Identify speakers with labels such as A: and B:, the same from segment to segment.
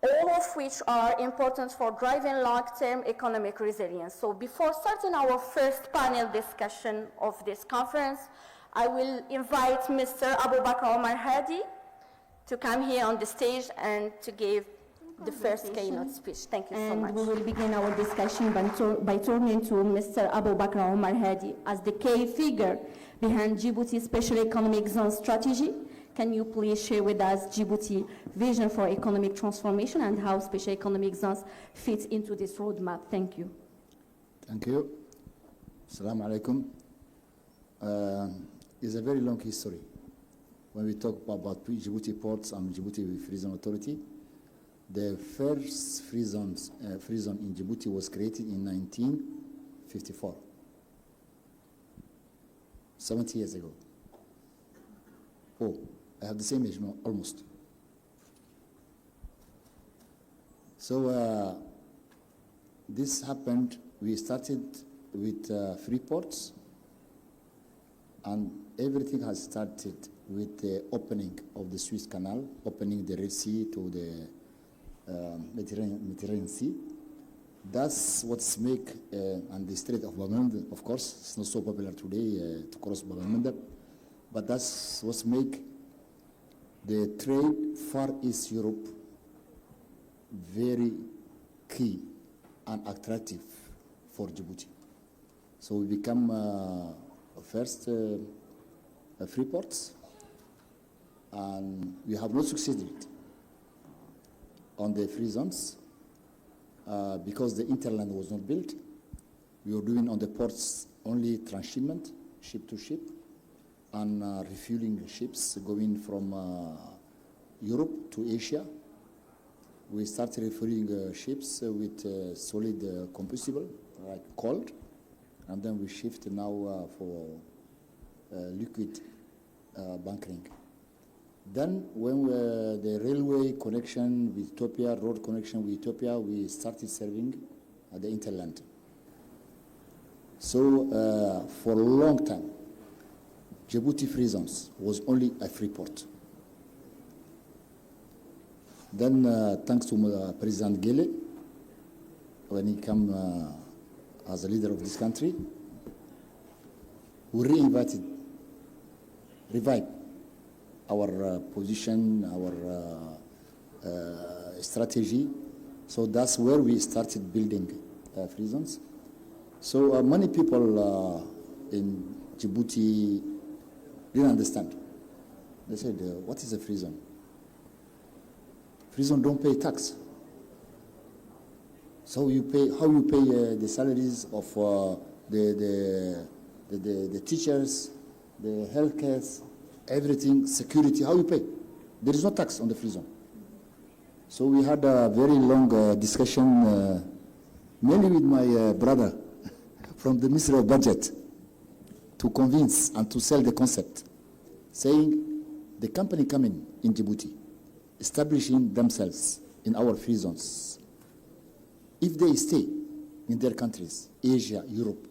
A: all of which are important for driving long-term economic resilience. So before starting our first panel discussion of this conference, I will invite Mr. Aboubakader Omar Hadi to come here on the stage and to give the first keynote speech. Thank you so much.
B: And we will begin our discussion by turning to Mr. Aboubakader Omar Hadi as the key figure behind Djibouti Special Economic Zone Strategy. Can you please share with us Djibouti vision for economic transformation and how special economic zones fit into this roadmap? Thank you.
C: Thank you. Assalamu alaikum. It's a very long history. When we talk about Djibouti ports and Djibouti Free Zone Authority, the first free zone in Djibouti was created in 1954, 70 years ago. Oh, I have the same age, no, almost. So this happened, we started with free ports, and everything has started with the opening of the Suez Canal, opening the Red Sea to the Mediterranean Sea. That's what's make, and the Strait of Bab el-Mandeb, of course, it's not so popular today to cross Bab el-Mandeb, but that's what's make the trade Far East Europe very key and attractive for Djibouti. So we become first free ports, and we have not succeeded on the free zones because the interland was not built. We were doing on the ports only transshipment, ship to ship, and refueling ships going from Europe to Asia. We started refueling ships with solid combustible, like coal, and then we shift now for liquid bunkering. Then when the railway connection with Ethiopia, road connection with Ethiopia, we started serving the interland. So for a long time, Djibouti free zones was only a free port. Then thanks to President Gele, when he came as a leader of this country, we revived our position, our strategy. So that's where we started building free zones. So many people in Djibouti didn't understand. They said, what is a free zone? Free zone don't pay tax. So you pay, how you pay the salaries of the teachers, the healthcare, everything, security, how you pay? There is no tax on the free zone. So we had a very long discussion, mainly with my brother from the Ministry of Budget, to convince and to sell the concept, saying the company coming in Djibouti, establishing themselves in our free zones, if they stay in their countries, Asia, Europe,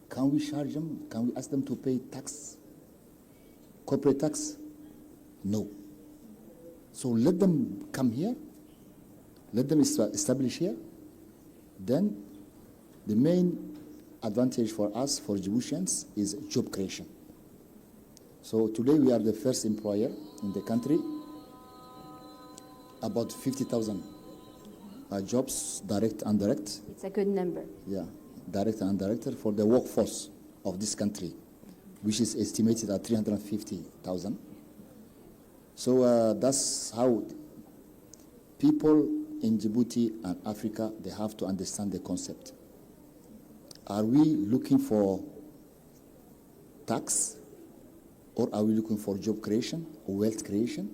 C: can we charge them? Can we ask them to pay tax, corporate tax? No. So let them come here, let them establish here. Then the main advantage for us, for Djiboutians, is job creation. So today we are the first employer in the country, about 50,000 jobs, direct and indirect.
B: It's a good number.
C: Yeah, direct and indirect for the workforce of this country, which is estimated at 350,000. So that's how people in Djibouti and Africa, they have to understand the concept. Are we looking for tax, or are we looking for job creation or wealth creation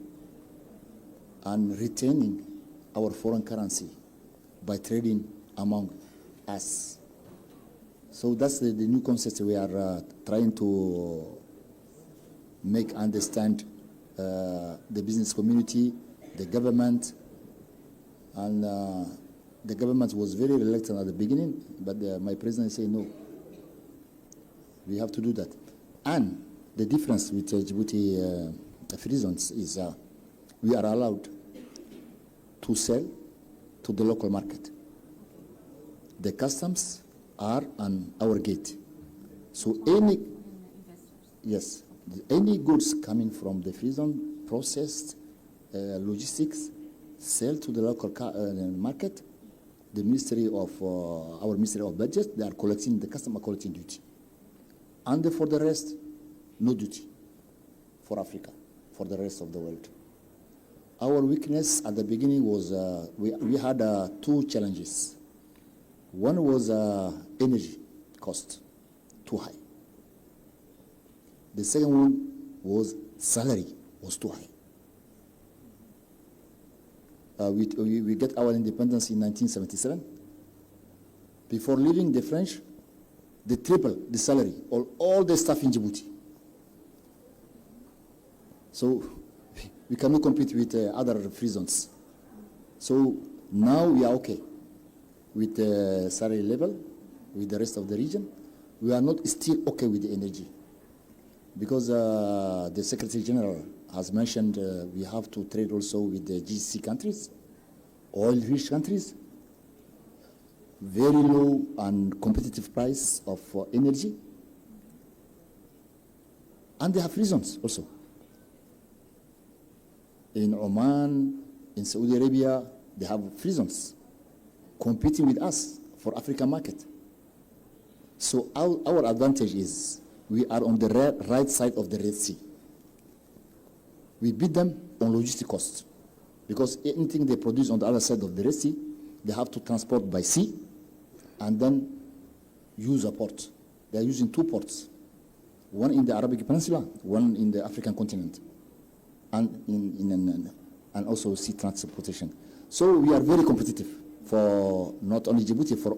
C: and retaining our foreign currency by trading among us? So that's the new concept we are trying to make understand the business community, the government, and the government was very reluctant at the beginning, but my president said no, we have to do that. And the difference with Djibouti free zones is we are allowed to sell to the local market. The customs are on our gate. So any goods coming from the free zone, processed, logistics, sell to the local market. The Ministry of, our Ministry of Budget, they are collecting, the customer collecting duty. And for the rest, no duty for Africa, for the rest of the world. Our weakness at the beginning was, we had two challenges. One was energy cost, too high. The second one was salary, was too high. We get our independence in 1977. Before leaving the French, they tripled the salary, all the staff in Djibouti. So we cannot compete with other free zones. So now we are okay with the salary level, with the rest of the region. We are not still okay with the energy. Because the Secretary General has mentioned we have to trade also with the GCC countries, oil-rich countries, very low and competitive price of energy, and they have reasons also. In Oman, in Saudi Arabia, they have reasons competing with us for African market. So our advantage is we are on the right side of the Red Sea. We beat them on logistic costs because anything they produce on the other side of the Red Sea, they have to transport by sea and then use a port. They are using two ports, one in the Arabic Peninsula, one in the African continent, and also sea transportation. So we are very competitive for not only Djibouti, for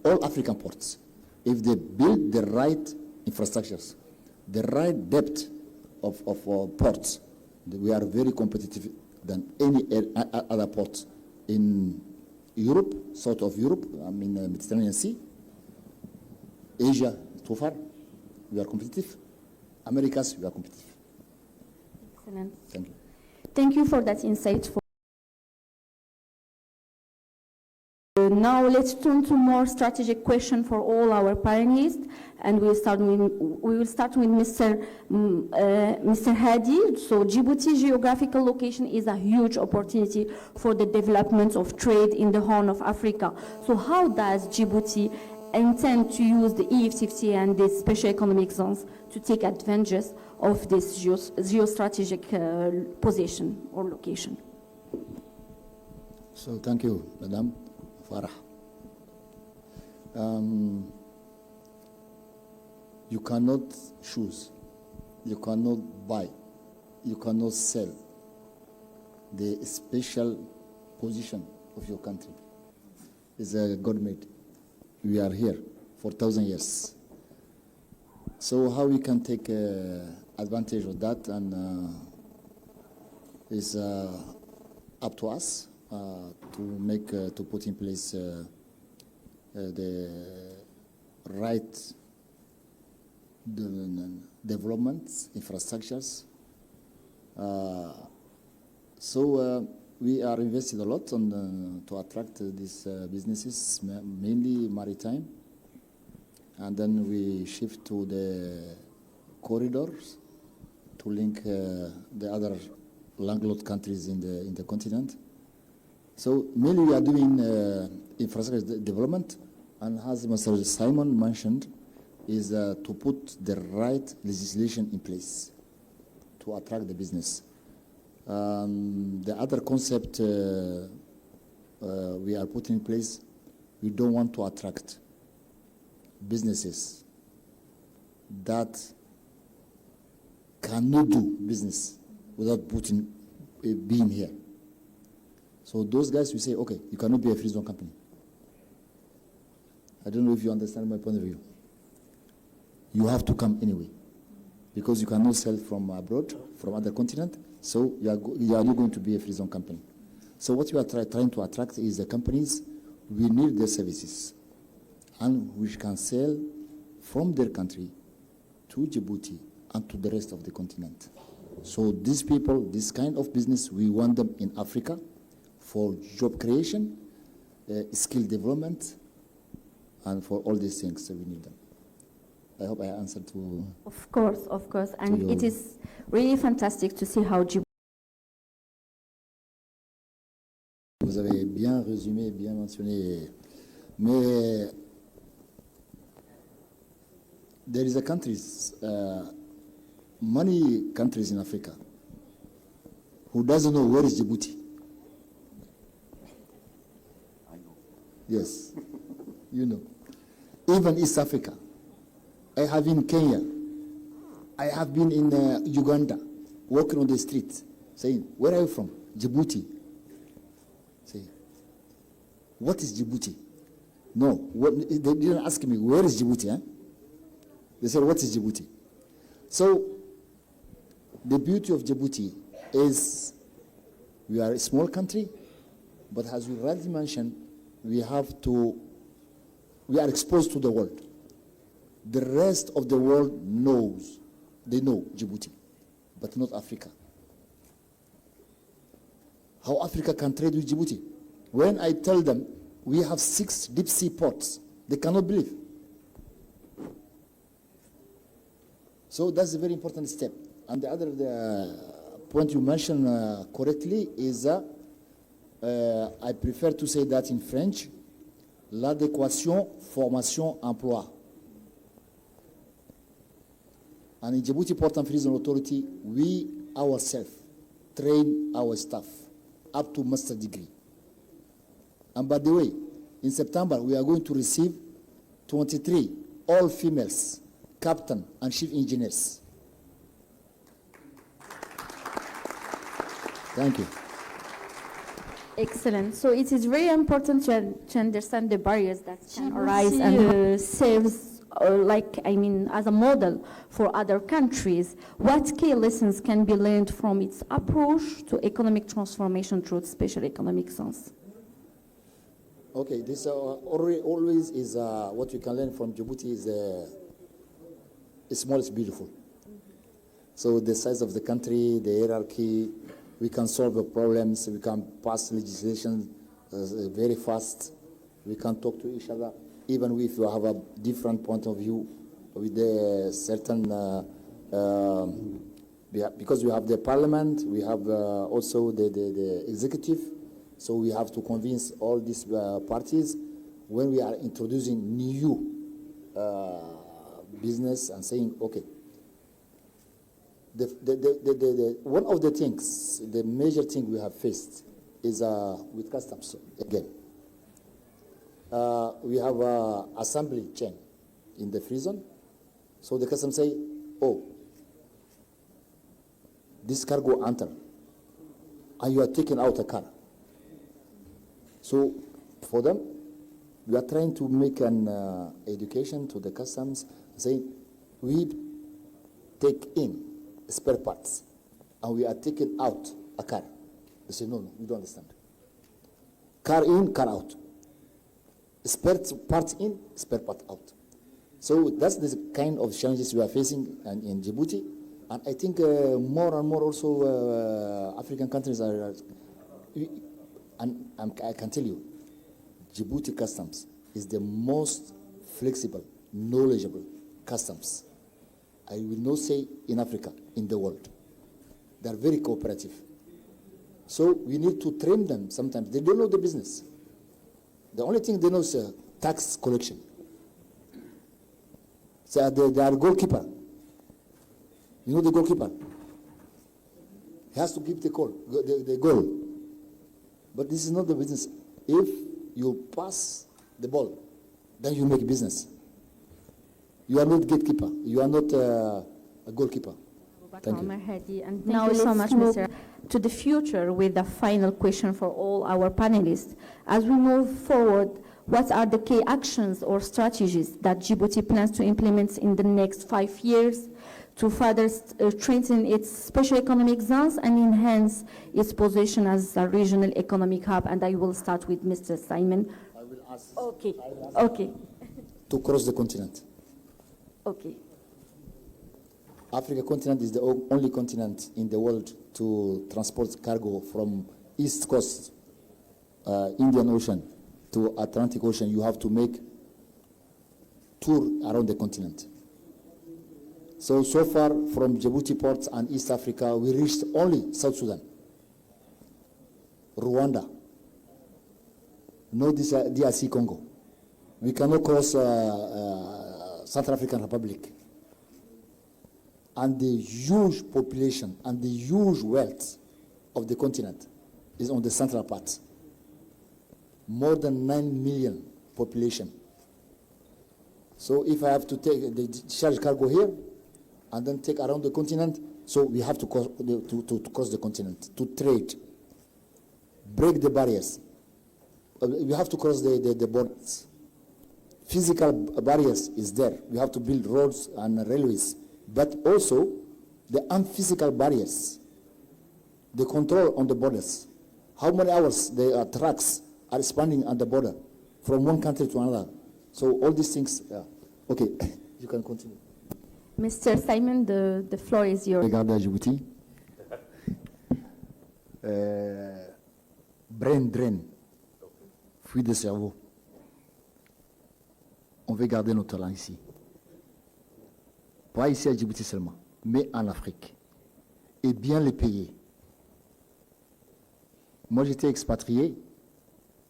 C: all African ports. If they build the right infrastructures, the right depth of ports, we are very competitive than any other port in Europe, south of Europe, I mean Mediterranean Sea, Asia, so far, we are competitive. Americas, we are competitive.
B: Excellent.
C: Thank you.
B: Thank you for that insight. Now let's turn to more strategic question for all our panelists, and we will start with Mr. Hadi. So Djibouti geographical location is a huge opportunity for the development of trade in the Horn of Africa. So how does Djibouti intend to use the EFCFTA and the special economic zones to take advantage of this geostrategic position or location?
C: So thank you, Madam Farah. You cannot choose, you cannot buy, you cannot sell the special position of your country. It's a God-made. We are here for 1,000 years. So how we can take advantage of that, and is up to us to put in place the right developments, infrastructures. So we are investing a lot on to attract these businesses, mainly maritime, and then we shift to the corridors to link the other landlocked countries in the continent. So mainly we are doing infrastructure development, and as Mr. Simon mentioned, is to put the right legislation in place to attract the business. The other concept we are putting in place, we don't want to attract businesses that cannot do business without being here. So those guys, we say, okay, you cannot be a free zone company. I don't know if you understand my point of view. You have to come anyway, because you cannot sell from abroad, from other continent, so you are not going to be a free zone company. So what we are trying to attract is the companies, we need their services, and which can sell from their country to Djibouti and to the rest of the continent. So these people, this kind of business, we want them in Africa, for job creation, skill development, and for all these things that we need them. I hope I answered to...
B: Of course, and it is really fantastic to see how Djibouti...
C: Vous avez bien résumé, bien mentionné, mais there is a countries, many countries in Africa who doesn't know where is Djibouti. I know. Yes, you know. Even East Africa. I have been in Kenya. I have been in Uganda, walking on the street, saying, where are you from? Djibouti. Say, what is Djibouti? No, they didn't ask me, where is Djibouti? Eh? They said, what is Djibouti? So, the beauty of Djibouti is we are a small country, but as we rightly mentioned, we are exposed to the world. The rest of the world they know Djibouti, but not Africa. How Africa can trade with Djibouti? When I tell them we have 6 deep sea ports, they cannot believe. So that's a very important step. And the other point you mentioned correctly is I prefer to say that in French, l'adéquation, formation, emploi. And in Djibouti Port and Tourism Authority, we ourselves train our staff up to master degree. And by the way, in September, we are going to receive 23 all females, captain and chief engineers. Thank you.
B: Excellent. So it is very important to understand the barriers that can arise and serves as a model for other countries. What key lessons can be learned from its approach to economic transformation through special economic zones?
C: Okay, this always is what you can learn from Djibouti is small is beautiful. So the size of the country, the hierarchy, we can solve the problems, we can pass legislation very fast, we can talk to each other, even if you have a different point of view with the certain, because we have the parliament, we have also the executive, so we have to convince all these parties when we are introducing new business and saying, okay, one of the things, the major thing we have faced is with customs again. We have an assembly chain in the free zone. So the customs say, oh, this cargo enter, and you are taking out a car. So for them, we are trying to make an education to the customs, saying, we take in spare parts, and we are taking out a car. They say, no, we don't understand. Car in, car out. Spare parts in, spare part out. So that's the kind of challenges we are facing in Djibouti. And I think more and more also African countries are, and I can tell you, Djibouti customs is the most flexible, knowledgeable customs. I will not say in Africa, in the world. They are very cooperative. So we need to train them sometimes. They don't know the business. The only thing they know is tax collection. So they are goalkeeper. You know the goalkeeper? He has to keep the goal. But this is not the business. If you pass the ball, then you make business. You are not gatekeeper. You are not a goalkeeper. Thank you.
B: Hadi, and now let's so much, Mr. To the future with the final question for all our panelists. As we move forward, what are the key actions or strategies that Djibouti plans to implement in the next 5 years to further strengthen its special economic zones and enhance its position as a regional economic hub? And I will start with Mr. Simon.
C: I will ask.
B: Okay.
C: To cross the continent.
B: Okay.
C: Africa continent is the only continent in the world to transport cargo from east coast Indian Ocean to Atlantic Ocean, you have to make tour around the continent. So far from Djibouti ports and East Africa, we reached only South Sudan, Rwanda, no DRC Congo. We cannot cross Central African Republic. And the huge population and the huge wealth of the continent is on the central part. More than 9 million population. So if I have to take the discharge cargo here and then take around the continent, so we have to cross the continent, to trade, break the barriers. We have to cross the borders. Physical barriers is there. We have to build roads and railways, but also the unphysical barriers, the control on the borders. How many hours the trucks are expanding on the border from one country to another. So all these things, okay, you can continue.
B: Mr. Simon, the floor is yours.
C: Regardez Djibouti. Brain drain, fuite de cerveau. On veut garder nos talents ici. Pas ici à Djibouti seulement, mais en Afrique. Et bien les payer. Moi, j'étais expatrié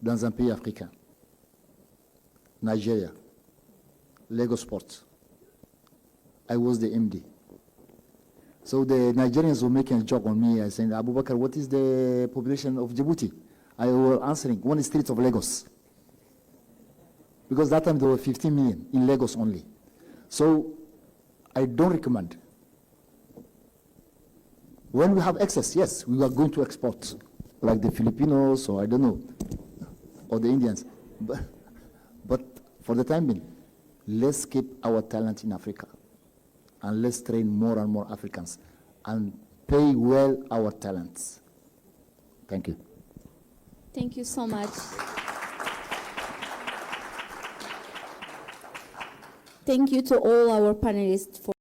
C: dans un pays africain. Nigeria. Lagos Port. I was the MD. So the Nigerians were making a joke on me, saying, Aboubakar, what is the population of Djibouti? I was answering, 1 street of Lagos. Because that time there were 15 million in Lagos only. So I don't recommend. When we have excess, yes, we are going to export, like the Filipinos or I don't know, or the Indians. But for the time being, let's keep our talent in Africa. And let's train more and more Africans and pay well our talents. Thank you.
B: Thank you so much. Thank you to all our panelists for